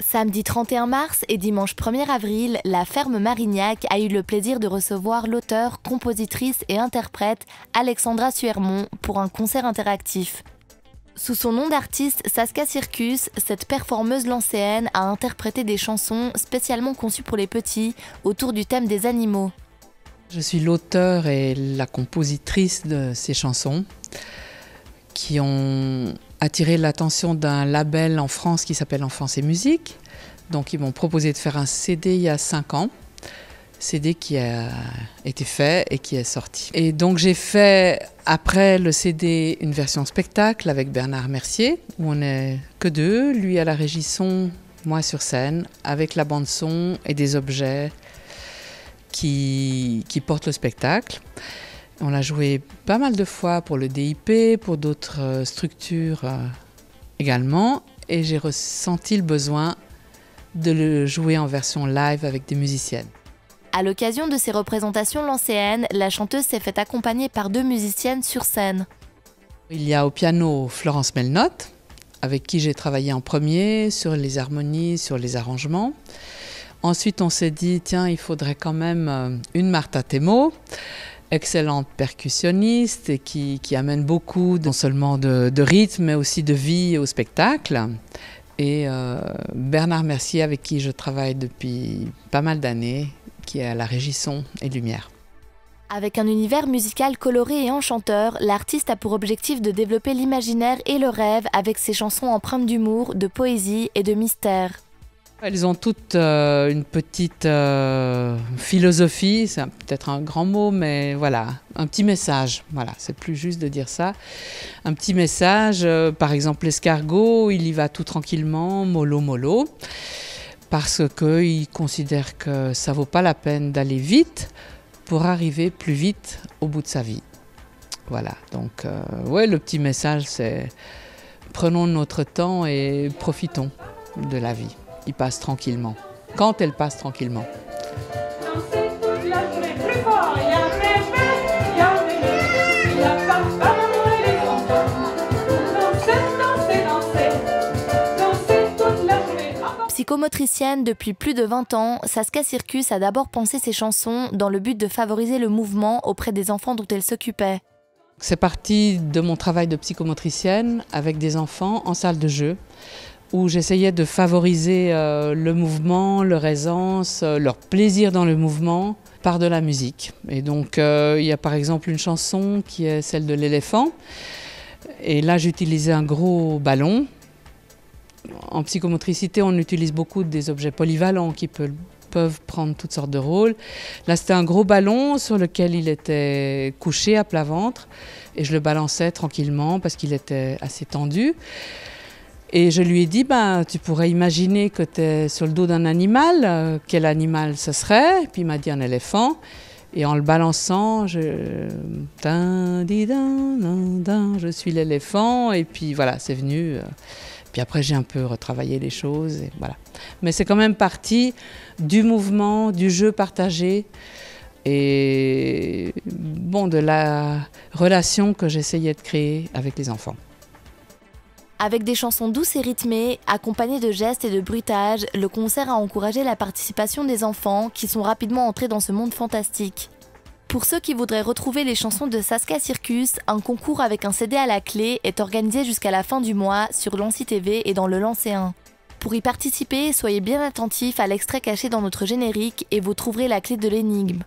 Samedi 31 mars et dimanche 1er avril, la Ferme Marignac a eu le plaisir de recevoir l'auteure, compositrice et interprète Alexandra Suermont pour un concert interactif. Sous son nom d'artiste Saskia Circus, cette performeuse lancéenne a interprété des chansons spécialement conçues pour les petits autour du thème des animaux. Je suis l'auteure et la compositrice de ces chansons qui ont attiré l'attention d'un label en France qui s'appelle Enfance et Musique. Donc ils m'ont proposé de faire un CD il y a 5 ans, CD qui a été fait et qui est sorti. Et donc j'ai fait après le CD une version spectacle avec Bernard Mercier, où on n'est que deux, lui à la régie son, moi sur scène, avec la bande son et des objets qui portent le spectacle. On l'a joué pas mal de fois pour le DIP, pour d'autres structures également, et j'ai ressenti le besoin de le jouer en version live avec des musiciennes. À l'occasion de ces représentations lancéennes, la chanteuse s'est fait accompagner par 2 musiciennes sur scène. Il y a au piano Florence Melnotte, avec qui j'ai travaillé en premier sur les harmonies, sur les arrangements. Ensuite, on s'est dit, tiens, il faudrait quand même une Martha Thémault, excellente percussionniste et qui amène beaucoup non seulement de rythme, mais aussi de vie au spectacle. Et Bernard Mercier, avec qui je travaille depuis pas mal d'années, qui est à la régie son et lumière. Avec un univers musical coloré et enchanteur, l'artiste a pour objectif de développer l'imaginaire et le rêve avec ses chansons empreintes d'humour, de poésie et de mystère. Elles ont toutes une petite philosophie, c'est peut-être un grand mot, mais voilà, un petit message. Voilà, c'est plus juste de dire ça. Un petit message, par exemple l'escargot, il y va tout tranquillement, mollo mollo, parce qu'il considère que ça vaut pas la peine d'aller vite pour arriver plus vite au bout de sa vie. Voilà, donc ouais, le petit message, c'est prenons notre temps et profitons de la vie. Il passe tranquillement, quand elle passe tranquillement. Psychomotricienne depuis plus de 20 ans, Saskia Circus a d'abord pensé ses chansons dans le but de favoriser le mouvement auprès des enfants dont elle s'occupait. C'est parti de mon travail de psychomotricienne avec des enfants en salle de jeu, où j'essayais de favoriser le mouvement, leur aisance, leur plaisir dans le mouvement par de la musique. Et donc il y a par exemple une chanson qui est celle de l'éléphant. Et là j'utilisais un gros ballon. En psychomotricité, on utilise beaucoup des objets polyvalents qui peuvent prendre toutes sortes de rôles. Là c'était un gros ballon sur lequel il était couché à plat ventre et je le balançais tranquillement parce qu'il était assez tendu. Et je lui ai dit, tu pourrais imaginer que tu es sur le dos d'un animal, quel animal ce serait? Et puis il m'a dit un éléphant. Et en le balançant, je suis l'éléphant. Et puis voilà, c'est venu. Puis après, j'ai un peu retravaillé les choses. Et voilà. Mais c'est quand même parti du mouvement, du jeu partagé. Et bon, de la relation que j'essayais de créer avec les enfants. Avec des chansons douces et rythmées, accompagnées de gestes et de bruitages, le concert a encouragé la participation des enfants qui sont rapidement entrés dans ce monde fantastique. Pour ceux qui voudraient retrouver les chansons de Saskia Circus, un concours avec un CD à la clé est organisé jusqu'à la fin du mois sur Lancy TV et dans le Lancéen. Pour y participer, soyez bien attentifs à l'extrait caché dans notre générique et vous trouverez la clé de l'énigme.